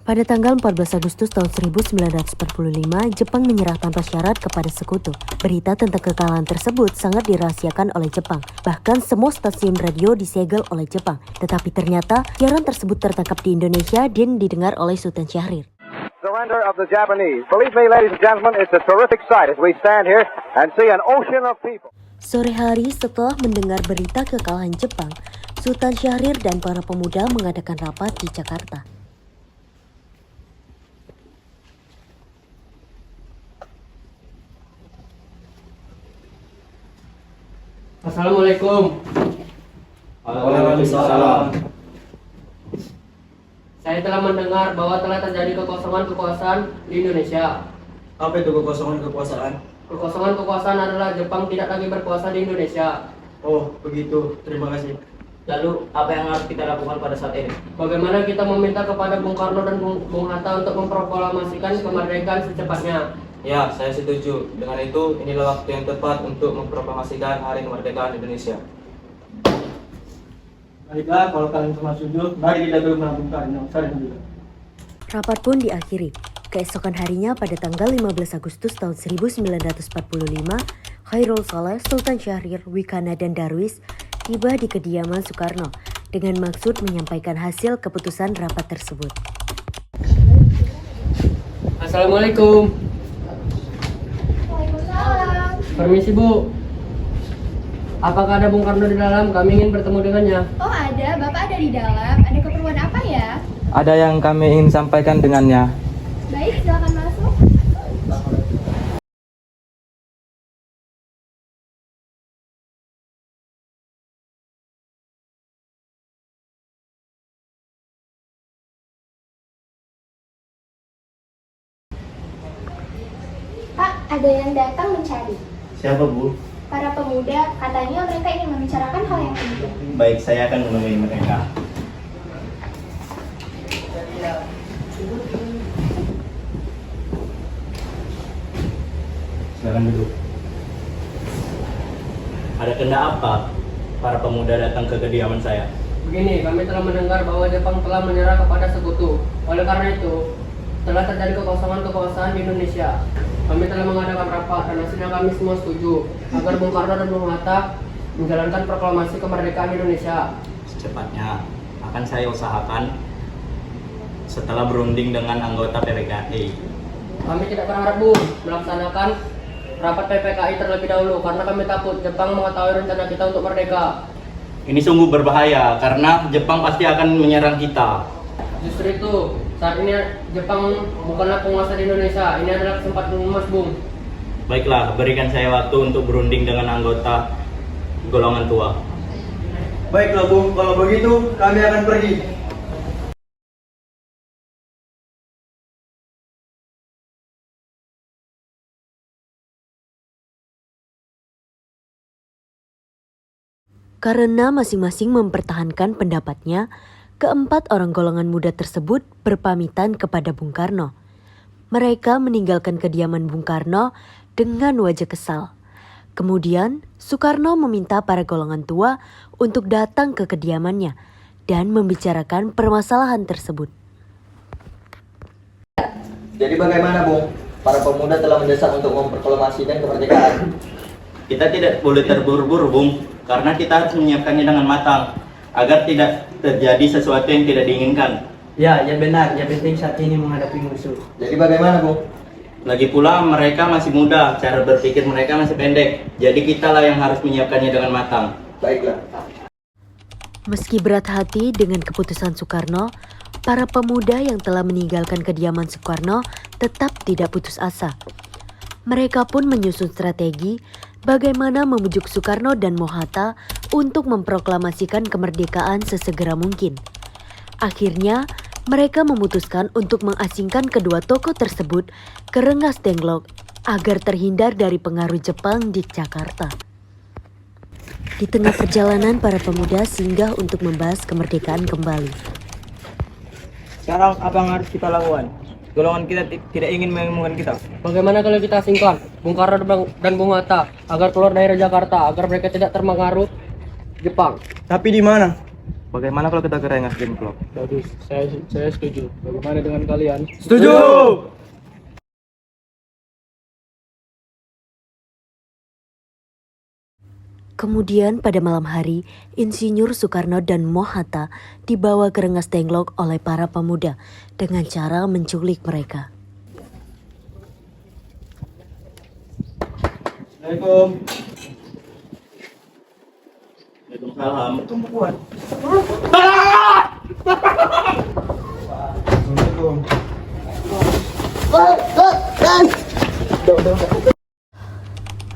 Pada tanggal 14 Agustus tahun 1945, Jepang menyerah tanpa syarat kepada sekutu. Berita tentang kekalahan tersebut sangat dirahasiakan oleh Jepang. Bahkan semua stasiun radio disegel oleh Jepang. Tetapi ternyata siaran tersebut tertangkap di Indonesia dan didengar oleh Sultan Syahrir. Surrender of the Japanese. Believe me, ladies and gentlemen, it's a terrific sight as we stand here and see an ocean of people. Sore hari setelah mendengar berita kekalahan Jepang, Sultan Syahrir dan para pemuda mengadakan rapat di Jakarta. Assalamualaikum. Waalaikumsalam. Saya telah mendengar bahwa telah terjadi kekosongan kekuasaan di Indonesia. Apa itu kekosongan kekuasaan? Kekosongan kekuasaan adalah Jepang tidak lagi berkuasa di Indonesia. Oh, begitu. Terima kasih. Lalu, apa yang harus kita lakukan pada saat ini? Bagaimana kita meminta kepada Bung Karno dan Bung Hatta untuk memproklamasikan kemerdekaan secepatnya? Ya, saya setuju. Dengan itu, inilah waktu yang tepat untuk memproklamasikan Hari Kemerdekaan Indonesia. Baiklah, kalau kalian semua setuju, mari kita dulu menabungkan saling dulu. Rapat pun diakhiri. Keesokan harinya pada tanggal 15 Agustus tahun 1945, Khairul Saleh, Sultan Syahrir, Wikana dan Darwis tiba di kediaman Soekarno dengan maksud menyampaikan hasil keputusan rapat tersebut. Assalamualaikum. Permisi Bu. Apakah ada Bung Karno di dalam? Kami ingin bertemu dengannya. Oh ada, Bapak ada di dalam. Ada keperluan apa ya? Ada yang kami ingin sampaikan dengannya. Baik, silakan masuk. Pak, ada yang datang mencari. Siapa, Bu? Para pemuda, katanya mereka ingin membicarakan hal yang penting. Baik, saya akan menemui mereka. Silakan duduk. Ada kehendak apa para pemuda datang ke kediaman saya? Begini, kami telah mendengar bahwa Jepang telah menyerah kepada sekutu. Oleh karena itu, telah terjadi kekosongan kekuasaan di Indonesia. Kami telah mengadakan rapat dan hasilnya kami semua setuju agar Bung Karno dan Bung Hatta menjalankan proklamasi kemerdekaan Indonesia. Secepatnya akan saya usahakan setelah berunding dengan anggota PPKI. Kami tidak berharap Bu melaksanakan rapat PPKI terlebih dahulu karena kami takut Jepang mengetahui rencana kita untuk merdeka. Ini sungguh berbahaya karena Jepang pasti akan menyerang kita. Justru itu, saat ini Jepang bukanlah penguasa di Indonesia. Ini adalah kesempatan emas, Bung. Baiklah, berikan saya waktu untuk berunding dengan anggota golongan tua. Baiklah, Bung. Kalau begitu, kami akan pergi. Karena masing-masing mempertahankan pendapatnya, keempat orang golongan muda tersebut berpamitan kepada Bung Karno. Mereka meninggalkan kediaman Bung Karno dengan wajah kesal. Kemudian, Soekarno meminta para golongan tua untuk datang ke kediamannya dan membicarakan permasalahan tersebut. Jadi bagaimana, Bung? Para pemuda telah mendesak untuk memproklamasikan kemerdekaan. Kita tidak boleh terburu-buru, Bung, karena kita harus menyiapkannya dengan matang agar tidak terjadi sesuatu yang tidak diinginkan. Ya benar. Yang penting saat ini menghadapi musuh. Jadi bagaimana, Bung? Lagi pula mereka masih muda, cara berpikir mereka masih pendek. Jadi kitalah yang harus menyiapkannya dengan matang. Baiklah. Meski berat hati dengan keputusan Soekarno, para pemuda yang telah meninggalkan kediaman Soekarno tetap tidak putus asa. Mereka pun menyusun strategi bagaimana membujuk Soekarno dan Hatta untuk memproklamasikan kemerdekaan sesegera mungkin. Akhirnya, mereka memutuskan untuk mengasingkan kedua tokoh tersebut ke Rengas Dengklok agar terhindar dari pengaruh Jepang di Jakarta. Di tengah perjalanan, para pemuda singgah untuk membahas kemerdekaan kembali. Sekarang apa yang harus kita lakukan? Golongan kita tidak ingin menemukan kita. Bagaimana kalau kita singkirkan Bung Karno dan Bung Hatta agar keluar dari Jakarta, agar mereka tidak terpengaruh Jepang? Tapi di mana? Bagaimana kalau kita ke Rengas Dengklok? Bagus, saya setuju. Bagaimana dengan kalian? Setuju! Kemudian pada malam hari, Insinyur Soekarno dan Mohatta dibawa ke Rengas Dengklok oleh para pemuda dengan cara menculik mereka. Assalamualaikum. Waalaikumsalam.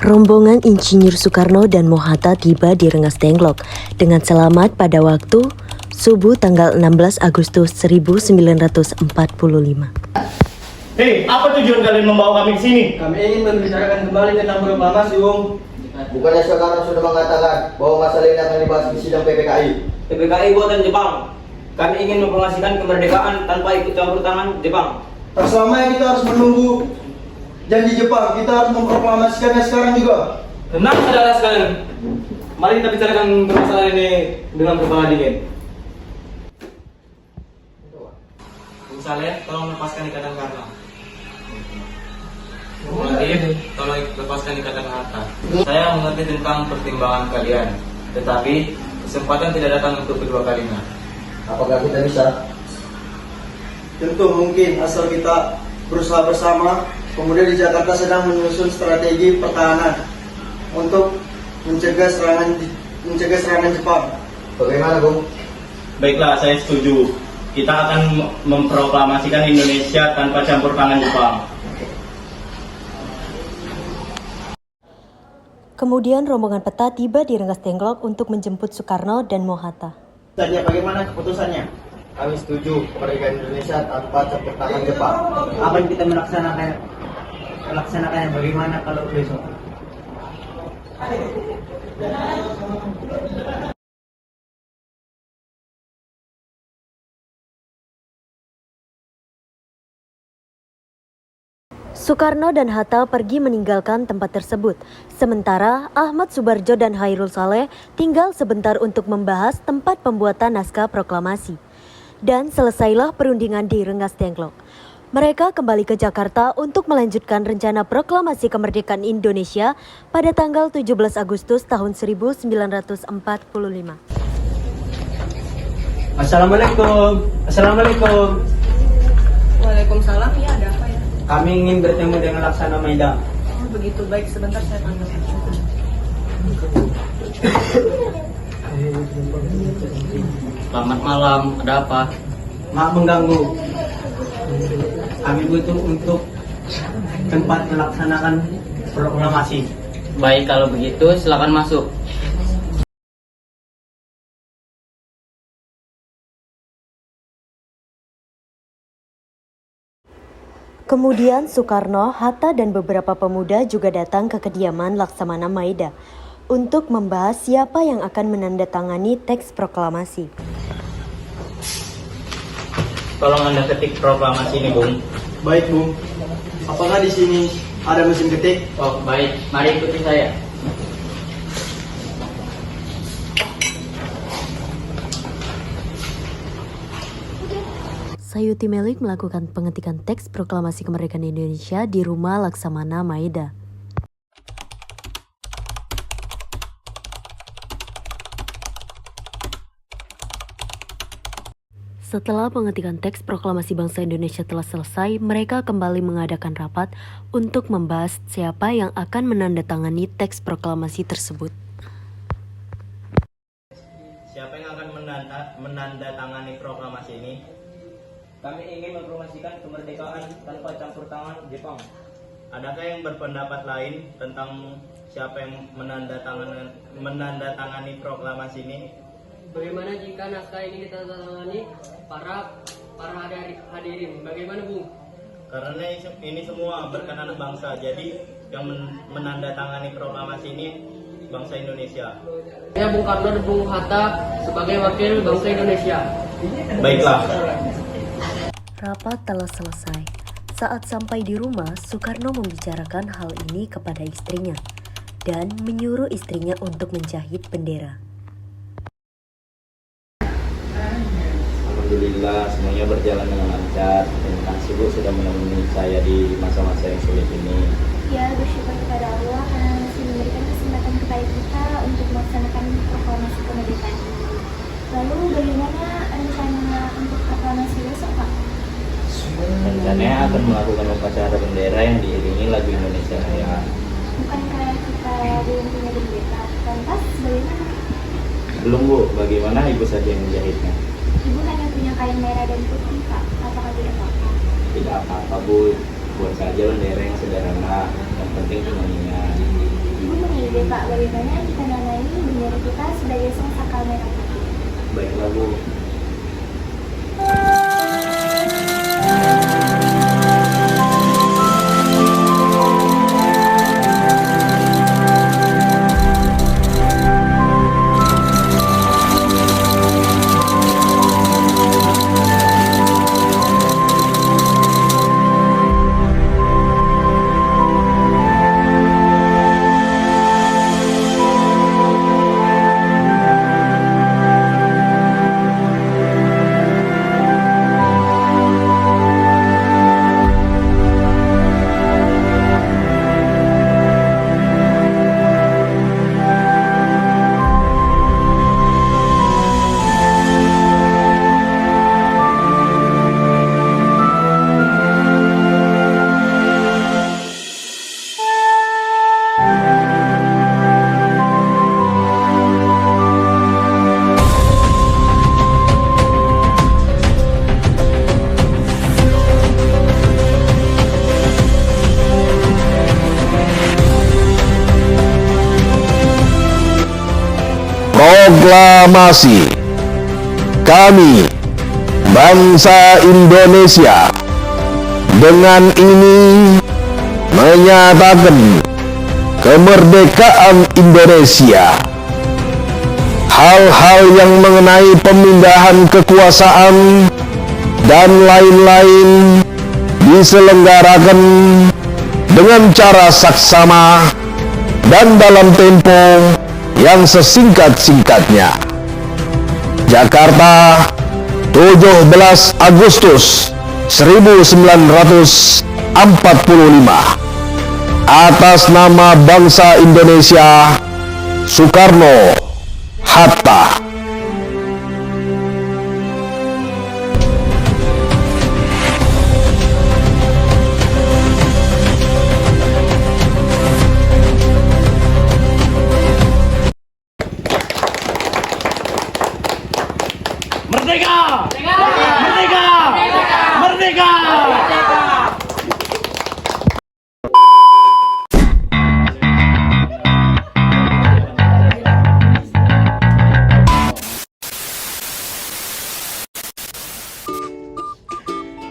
Rombongan Insinyur Soekarno dan Mohatta tiba di Rengas Dengklok dengan selamat pada waktu subuh tanggal 16 Agustus 1945. Hei, apa tujuan kalian membawa kami ke sini? Kami ingin membicarakan kembali tentang proklamasi, Bung. Bukannya sekarang sudah mengatakan bahwa masalah ini akan dibahas di sidang PPKI? PPKI buatan Jepang. Kami ingin memproklamasikan kemerdekaan tanpa ikut campur tangan Jepang. Tak selamanya kita harus menunggu janji Jepang, kita harus memproklamasikannya sekarang juga. Tenang saudara sekalian. Mari kita bicarakan permasalahan ini dengan kepala dingin. Bung Saleh, tolong lepaskan ikatan Karna. Bung Latif, tolong lepaskan ikatan Hatta. Saya mengerti tentang pertimbangan kalian, tetapi kesempatan tidak datang untuk kedua kalinya. Apakah kita bisa? Tentu mungkin, asal kita berusaha bersama. Pemuda di Jakarta sedang menyusun strategi pertahanan untuk mencegah serangan Jepang. Bagaimana, Bung? Baiklah, saya setuju. Kita akan memproklamasikan Indonesia tanpa campur tangan Jepang. Kemudian rombongan peta tiba di Rengas Dengklok untuk menjemput Soekarno dan Mohatta. Tanya bagaimana keputusannya? Kami setuju kemerdekaan Indonesia tanpa campur tangan Jepang. Apa yang kita melaksanakannya bagaimana kalau besok? Soekarno dan Hatta pergi meninggalkan tempat tersebut. Sementara Ahmad Subarjo dan Hairul Saleh tinggal sebentar untuk membahas tempat pembuatan naskah proklamasi. Dan selesailah perundingan di Rengas Dengklok. Mereka kembali ke Jakarta untuk melanjutkan rencana proklamasi kemerdekaan Indonesia pada tanggal 17 Agustus tahun 1945. Assalamualaikum. Assalamualaikum. Waalaikumsalam, ya ada apa ya? Kami ingin bertemu dengan Laksana Maida. Oh begitu, baik sebentar saya panggil. Selamat malam, ada apa? Maaf mengganggu. Kami butuh untuk tempat melaksanakan proklamasi. Baik, kalau begitu silakan masuk. Kemudian Soekarno, Hatta dan beberapa pemuda juga datang ke kediaman Laksamana Maida untuk membahas siapa yang akan menandatangani teks proklamasi. Tolong Anda ketik proklamasi ini, Bung. Baik, Bung. Apakah di sini ada mesin ketik? Oh, baik. Mari ikuti saya. Sayuti Melik melakukan pengetikan teks proklamasi kemerdekaan Indonesia di rumah Laksamana Maida. Setelah pengetikan teks proklamasi bangsa Indonesia telah selesai, mereka kembali mengadakan rapat untuk membahas siapa yang akan menandatangani teks proklamasi tersebut. Siapa yang akan menandatangani proklamasi ini? Kami ingin memproklamasikan kemerdekaan tanpa campur tangan Jepang. Adakah yang berpendapat lain tentang siapa yang menandatangani proklamasi ini? Bagaimana jika naskah ini ditandatangani para hadirin? Bagaimana, Bung? Karena ini semua berkenan bangsa, jadi yang menandatangani proklamasi ini bangsa Indonesia. Saya Bung Karno dan Bung Hatta sebagai wakil bangsa Indonesia. Baiklah. Rapat telah selesai. Saat sampai di rumah, Soekarno membicarakan hal ini kepada istrinya dan menyuruh istrinya untuk menjahit bendera. alhamdulillah semuanya berjalan dengan lancar. Terima kasih Bu sudah menemani saya di masa-masa yang sulit ini. Ya, bersyukur kepada Allah karena masih memberikan kesempatan kepada kita untuk melaksanakan proklamasi kemerdekaan ini. Lalu bagaimana rencana untuk proklamasi besok, Pak? Rencananya akan melakukan upacara bendera yang diiringi lagu Indonesia Raya. Bukankah kita belum punya bendera? Lantas bagaimana? Belum Bu, bagaimana Ibu saja yang menjahitnya? Ibu hanya punya kain merah dan putih, Pak. Apakah tidak apa-apa? Tidak apa-apa Bu, buat saja bendera yang sederhana, yang penting harmoninya. Ibu punya ide, Pak. Bagaimana kita namai bendera kita sebagai sang sakal merah putih? Baiklah Bu. Proklamasi kami, bangsa Indonesia, dengan ini menyatakan kemerdekaan Indonesia. Hal-hal yang mengenai pemindahan kekuasaan dan lain-lain diselenggarakan dengan cara saksama dan dalam tempo yang sesingkat-singkatnya. Jakarta, 17 Agustus 1945. Atas nama bangsa Indonesia, Soekarno Hatta. Merdeka! Merdeka! Merdeka!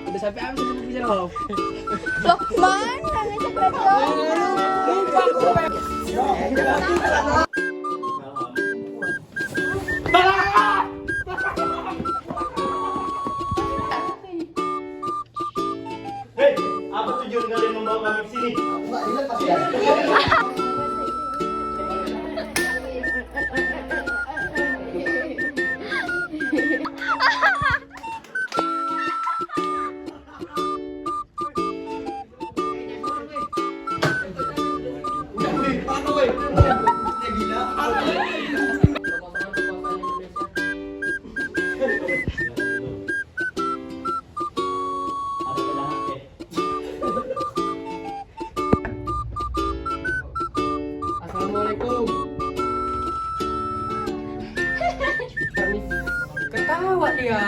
Udah sampai habis belum bisa jawab. Loh, mana ngecek laptop? Hei, apa tujuan kalian membawa kami ke sini? Assalamualaikum. Ketawa dia.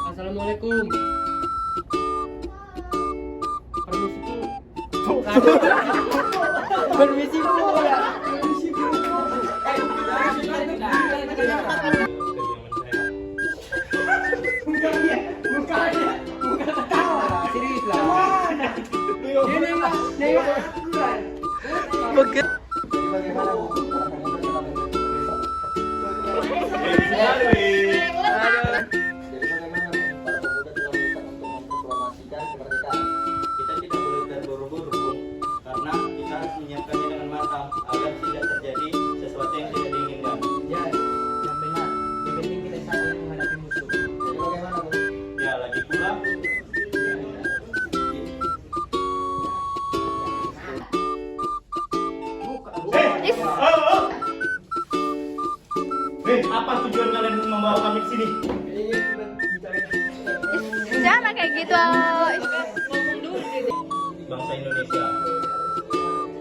Assalamualaikum. Permisi Bu. Permisi Bu. Permisi Bu. Bukan ketawa. Serius lah. Ini mah, Kita tidak boleh terburu-buru, karena kita harus menyiapkannya dengan matang agar tidak gitu. Bangsa Indonesia.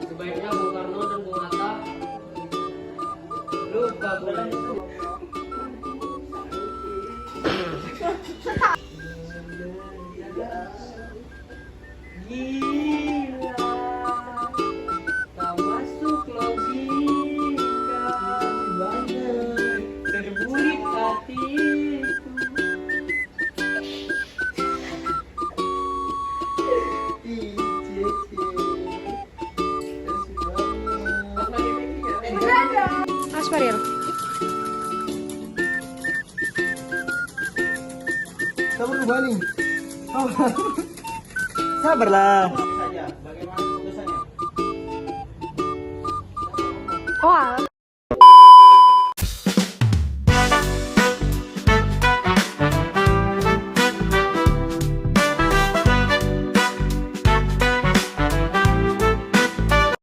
Sebaiknya Bung Karno dan Bung Hatta lupa tak masuk logika banget terbulik hatiku. Mas Faril. Kamu balik. Sabarlah. Saja, bagaimana keputusannya? Oh,